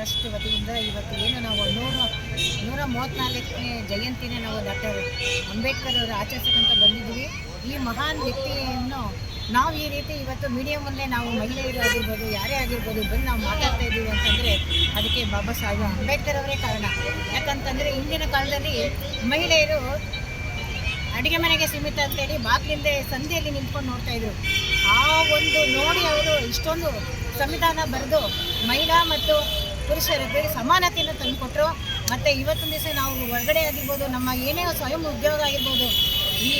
Trust ವತಿಯಿಂದ ಇವತ್ತು ಏನು ನಾವು 134ನೇ ಜಯಂತಿನ ನಾವು ಡಾಕ್ಟರ್ ಅಂಬೇಡ್ಕರ್ ಅವರು ಆಚರಿಸಕ್ಕಂತ ಬಂದಿದ್ದೀವಿ. ಈ ಮಹಾನ್ ವ್ಯಕ್ತಿಯನ್ನು ನಾವು ಈ ರೀತಿ ಇವತ್ತು ಮೀಡಿಯಾ ಮುಂದೆ ನಾವು ಮಹಿಳೆಯರು ಆಗಿರ್ಬೋದು, ಯಾರೇ ಆಗಿರ್ಬೋದು ಬಂದು ನಾವು ಮಾತಾಡ್ತಾ ಇದ್ದೀವಿ ಅಂತಂದರೆ ಅದಕ್ಕೆ ಬಾಬಾ ಸಾಹೇಬ್ ಅಂಬೇಡ್ಕರ್ ಅವರೇ ಕಾರಣ. ಯಾಕಂತಂದರೆ ಇಂದಿನ ಕಾಲದಲ್ಲಿ ಮಹಿಳೆಯರು ಅಡುಗೆ ಮನೆಗೆ ಸೀಮಿತ ಅಂತೇಳಿ ಬಾಗಿಲಿಂದ ಸಂಧಿಯಲ್ಲಿ ನಿಂತ್ಕೊಂಡು ನೋಡ್ತಾ ಇದ್ರು. ಆ ಒಂದು ನೋಡಿ ಅವರು ಇಷ್ಟೊಂದು ಸಂವಿಧಾನ ಬರೆದು ಮಹಿಳಾ ಮತ್ತು ಪುರುಷರಿಗೆ ಸಮಾನತೆಯನ್ನು ತಂದುಕೊಟ್ರು. ಮತ್ತು ಇವತ್ತೊಂದು ದಿವಸ ನಾವು ಹೊರಗಡೆ ಆಗಿರ್ಬೋದು, ನಮ್ಮ ಏನೇ ಸ್ವಯಂ ಉದ್ಯೋಗ ಆಗಿರ್ಬೋದು, ಈ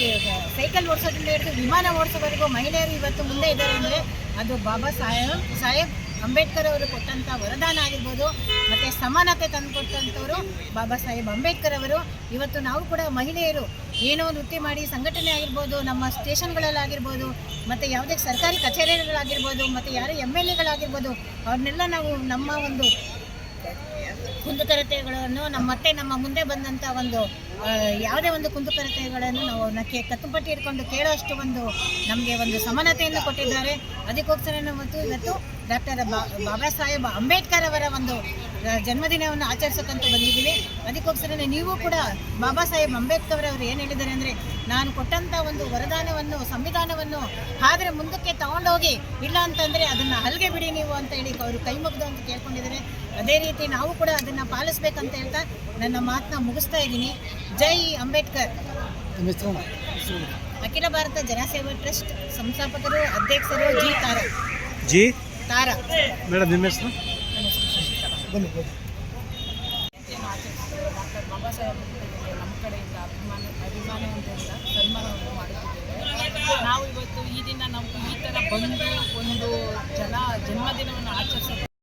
ಸೈಕಲ್ ಓಡಿಸೋದ್ರಿಂದ ಹಿಡಿದು ವಿಮಾನ ಓಡಿಸೋವರೆಗೂ ಮಹಿಳೆಯರು ಇವತ್ತು ಮುಂದೆ ಇದ್ದಾರೆ ಅಂದರೆ ಅದು ಬಾಬಾ ಸಾಹೇಬ್ ಅಂಬೇಡ್ಕರ್ ಅವರು ಕೊಟ್ಟಂಥ ವರದಾನ ಆಗಿರ್ಬೋದು. ಮತ್ತು ಸಮಾನತೆ ತಂದುಕೊಟ್ಟಂಥವರು ಬಾಬಾ ಸಾಹೇಬ್ ಅಂಬೇಡ್ಕರ್ ಅವರು. ಇವತ್ತು ನಾವು ಕೂಡ ಮಹಿಳೆಯರು ಏನೋ ವೃತ್ತಿ ಮಾಡಿ ಸಂಘಟನೆ ಆಗಿರ್ಬೋದು, ನಮ್ಮ ಸ್ಟೇಷನ್ಗಳಲ್ಲಾಗಿರ್ಬೋದು, ಮತ್ತು ಯಾವುದೇ ಸರ್ಕಾರಿ ಕಚೇರಿಗಳಾಗಿರ್ಬೋದು, ಮತ್ತು ಯಾರು MLAಗಳಾಗಿರ್ಬೋದು, ಅವ್ರನ್ನೆಲ್ಲ ನಾವು ನಮ್ಮ ಒಂದು ಕುಂದುಕೊರತೆಗಳನ್ನು ನಮ್ಮ ಮುಂದೆ ಬಂದಂಥ ಒಂದು ಯಾವುದೇ ಒಂದು ಕುಂದುಕೊರತೆಗಳನ್ನು ನಾವು ಅವ್ರನ್ನ ಕತ್ತುಪಟ್ಟಿ ಹಿಡ್ಕೊಂಡು ಕೇಳೋಷ್ಟು ಒಂದು ನಮಗೆ ಒಂದು ಸಮಾನತೆಯನ್ನು ಕೊಟ್ಟಿದ್ದಾರೆ. ಅದಕ್ಕೋಸ್ಕರ ಇವತ್ತು ಡಾಕ್ಟರ್ ಬಾಬಾ ಸಾಹೇಬ್ ಅಂಬೇಡ್ಕರ್ ಅವರ ಒಂದು ಜನ್ಮದಿನವನ್ನು ಆಚರಿಸೋಕ್ಕಂತ ಬಂದಿದ್ದೀವಿ. ಅದಕ್ಕೋಸ್ಕರ ನೀವು ಕೂಡ ಬಾಬಾ ಸಾಹೇಬ್ ಅಂಬೇಡ್ಕರ್ ಅವರು ಏನು ಹೇಳಿದ್ದಾರೆ ಅಂದರೆ, ನಾನು ಕೊಟ್ಟಂಥ ಒಂದು ವರದಾನವನ್ನು, ಸಂವಿಧಾನವನ್ನು ಆದರೆ ಮುಂದಕ್ಕೆ ತಗೊಂಡೋಗಿ, ಇಲ್ಲ ಅಂತಂದರೆ ಅದನ್ನು ಹಲ್ಗೆ ಬಿಡಿ ನೀವು ಅಂತ ಹೇಳಿ ಅವರು ಕೈ ಮುಗಿದು ಅಂತ ಕೇಳ್ಕೊಂಡಿದ್ದಾರೆ. ಅದೇ ರೀತಿ ನಾವು ಕೂಡ ಅದನ್ನು ಪಾಲಿಸ್ಬೇಕಂತ ಹೇಳ್ತಾ ನನ್ನ ಮಾತನ್ನ ಮುಗಿಸ್ತಾ ಇದ್ದೀನಿ. ಜೈ ಅಂಬೇಡ್ಕರ್. ಅಖಿಲ ಭಾರತ ಜನಸೇವಾ ಟ್ರಸ್ಟ್ ಸಂಸ್ಥಾಪಕರು, ಅಧ್ಯಕ್ಷರು ಜಿ ತಾರಾ ಮೇಡಮ್. ನಿಮ್ಮ ಹೆಸರು? ಡಾಕ್ಟರ್ ಬಾಬಾ ಸಾಹೇಬ್ ನಮ್ಮ ಕಡೆಯಿಂದ ಅಭಿಮಾನದಿಂದ ಸನ್ಮಾನವನ್ನು ಮಾಡುತ್ತಿದ್ದೇವೆ. ನಾವು ಇವತ್ತು ಈ ದಿನ ನಾವು ಈ ಥರ ಬಂದು ಒಂದು ಜನ್ಮದಿನವನ್ನು ಆಚರಿಸೋದು